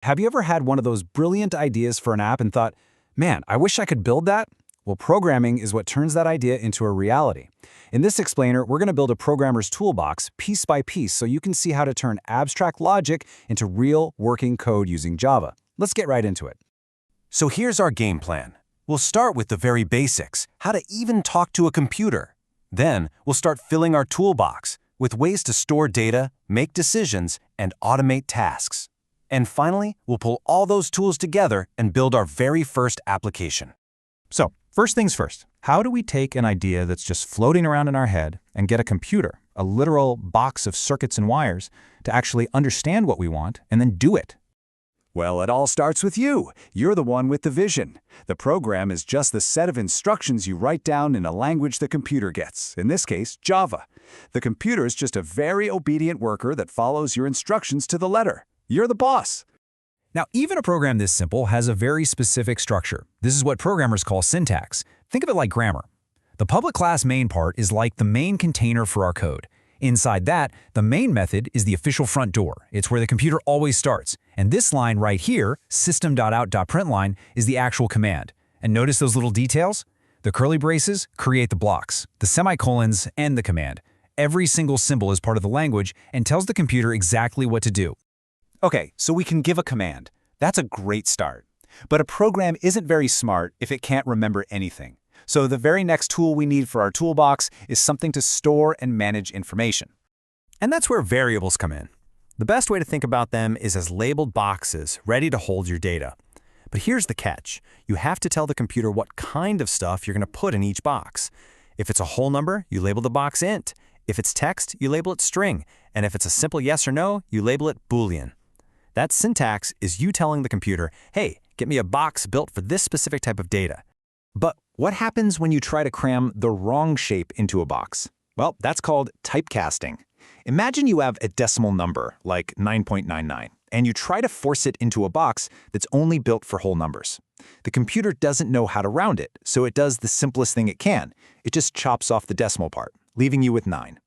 Have you ever had one of those brilliant ideas for an app and thought, man, I wish I could build that? Well, programming is what turns that idea into a reality. In this explainer, we're going to build a programmer's toolbox piece by piece so you can see how to turn abstract logic into real working code using Java. Let's get right into it. So here's our game plan. We'll start with the very basics, how to even talk to a computer. Then we'll start filling our toolbox with ways to store data, make decisions, and automate tasks. And finally, we'll pull all those tools together and build our very first application. So, first things first, how do we take an idea that's just floating around in our head and get a computer, a literal box of circuits and wires, to actually understand what we want and then do it? Well, it all starts with you. You're the one with the vision. The program is just the set of instructions you write down in a language the computer gets, in this case, Java. The computer is just a very obedient worker that follows your instructions to the letter. You're the boss. Now, even a program this simple has a very specific structure. This is what programmers call syntax. Think of it like grammar. The public class main part is like the main container for our code. Inside that, the main method is the official front door. It's where the computer always starts. And this line right here, system.out.println, is the actual command. And notice those little details? The curly braces create the blocks. The semicolons end the command. Every single symbol is part of the language and tells the computer exactly what to do. Okay, so we can give a command. That's a great start. But a program isn't very smart if it can't remember anything. So the very next tool we need for our toolbox is something to store and manage information. And that's where variables come in. The best way to think about them is as labeled boxes ready to hold your data. But here's the catch. You have to tell the computer what kind of stuff you're going to put in each box. If it's a whole number, you label the box int. If it's text, you label it string. And if it's a simple yes or no, you label it boolean. That syntax is you telling the computer, hey, get me a box built for this specific type of data. But what happens when you try to cram the wrong shape into a box? Well, that's called typecasting. Imagine you have a decimal number, like 9.99, and you try to force it into a box that's only built for whole numbers. The computer doesn't know how to round it, so it does the simplest thing it can. It just chops off the decimal part, leaving you with 9.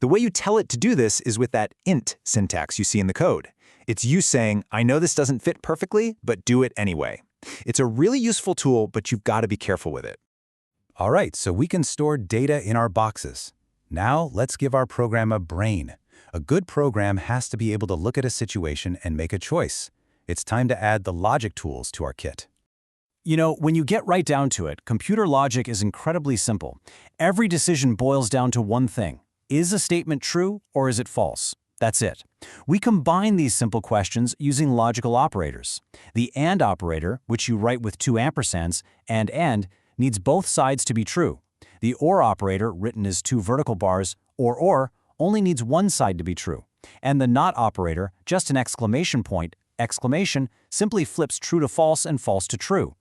The way you tell it to do this is with that int syntax you see in the code. It's you saying, I know this doesn't fit perfectly, but do it anyway. It's a really useful tool, but you've got to be careful with it. All right, so we can store data in our boxes. Now let's give our program a brain. A good program has to be able to look at a situation and make a choice. It's time to add the logic tools to our kit. You know, when you get right down to it, computer logic is incredibly simple. Every decision boils down to one thing. Is a statement true or is it false? That's it. We combine these simple questions using logical operators. The AND operator, which you write with 2 ampersands, and, needs both sides to be true. The OR operator, written as 2 vertical bars, or, only needs one side to be true. And the NOT operator, just an exclamation point, exclamation, simply flips true to false and false to true.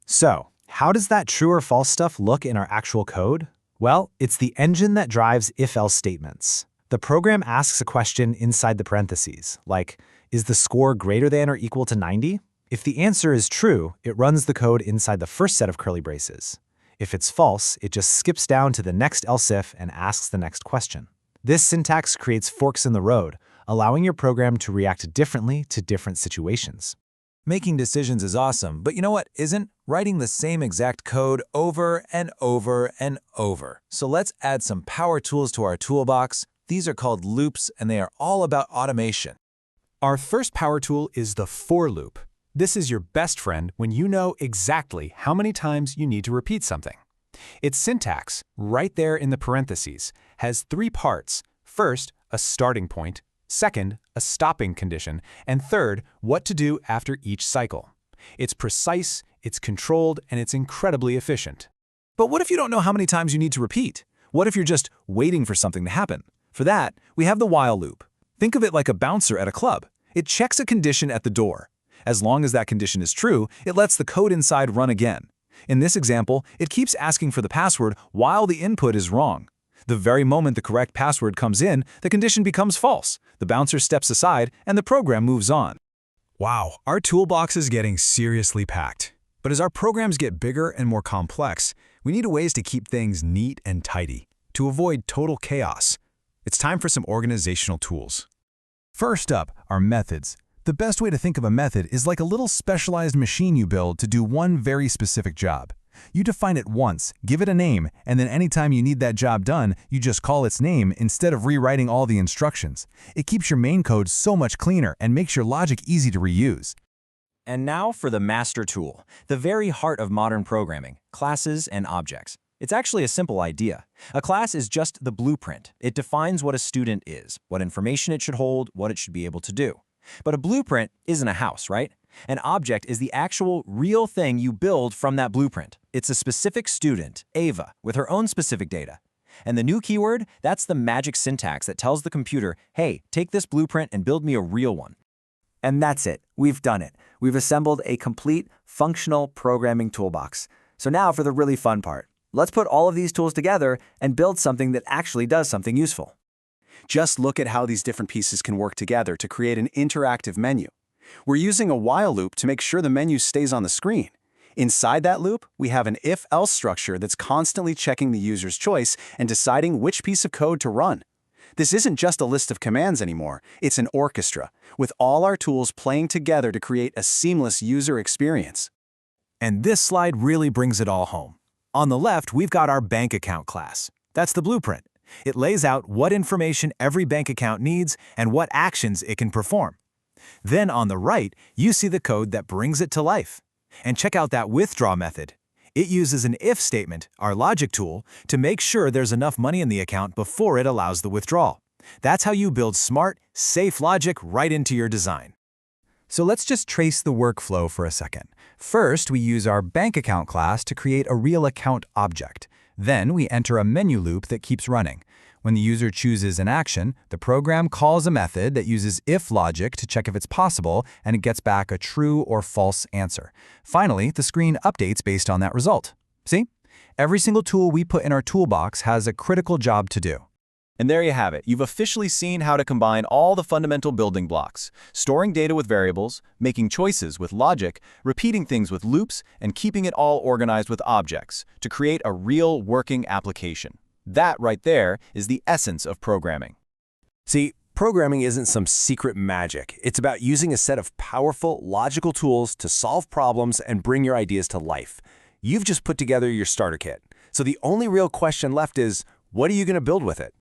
So, how does that true or false stuff look in our actual code? Well, it's the engine that drives if-else statements. The program asks a question inside the parentheses, like, is the score greater than or equal to 90? If the answer is true, it runs the code inside the first set of curly braces. If it's false, it just skips down to the next else if and asks the next question. This syntax creates forks in the road, allowing your program to react differently to different situations. Making decisions is awesome, but you know what isn't? Writing the same exact code over and over and over. So let's add some power tools to our toolbox. These are called loops, and they are all about automation. Our first power tool is the for loop. This is your best friend when you know exactly how many times you need to repeat something. Its syntax, right there in the parentheses, has 3 parts. First, a starting point. Second, a stopping condition. And third, what to do after each cycle. It's precise, it's controlled, and it's incredibly efficient. But what if you don't know how many times you need to repeat? What if you're just waiting for something to happen? For that, we have the while loop. Think of it like a bouncer at a club. It checks a condition at the door. As long as that condition is true, it lets the code inside run again. In this example, it keeps asking for the password while the input is wrong. The very moment the correct password comes in, the condition becomes false. The bouncer steps aside, and the program moves on. Wow, our toolbox is getting seriously packed. But as our programs get bigger and more complex, we need ways to keep things neat and tidy, to avoid total chaos. It's time for some organizational tools. First up are methods. The best way to think of a method is like a little specialized machine you build to do one very specific job. You define it once, give it a name, and then anytime you need that job done, you just call its name instead of rewriting all the instructions. It keeps your main code so much cleaner and makes your logic easy to reuse. And now for the master tool, the very heart of modern programming, classes and objects. It's actually a simple idea. A class is just the blueprint. It defines what a student is, what information it should hold, what it should be able to do. But a blueprint isn't a house, right? An object is the actual, real thing you build from that blueprint. It's a specific student, Ava, with her own specific data. And the new keyword, that's the magic syntax that tells the computer, hey, take this blueprint and build me a real one. And that's it. We've done it. We've assembled a complete, functional programming toolbox. So now for the really fun part. Let's put all of these tools together and build something that actually does something useful. Just look at how these different pieces can work together to create an interactive menu. We're using a while loop to make sure the menu stays on the screen. Inside that loop, we have an if-else structure that's constantly checking the user's choice and deciding which piece of code to run. This isn't just a list of commands anymore, it's an orchestra, with all our tools playing together to create a seamless user experience. And this slide really brings it all home. On the left, we've got our bank account class. That's the blueprint. It lays out what information every bank account needs and what actions it can perform. Then on the right, you see the code that brings it to life. And check out that withdraw method. It uses an if statement, our logic tool, to make sure there's enough money in the account before it allows the withdrawal. That's how you build smart, safe logic right into your design. So let's just trace the workflow for a second. First, we use our bank account class to create a real account object. Then we enter a menu loop that keeps running. When the user chooses an action, the program calls a method that uses if logic to check if it's possible, and it gets back a true or false answer. Finally, the screen updates based on that result. See? Every single tool we put in our toolbox has a critical job to do. And there you have it. You've officially seen how to combine all the fundamental building blocks, storing data with variables, making choices with logic, repeating things with loops, and keeping it all organized with objects to create a real working application. That right there is the essence of programming. See, programming isn't some secret magic. It's about using a set of powerful, logical tools to solve problems and bring your ideas to life. You've just put together your starter kit. So the only real question left is, what are you going to build with it?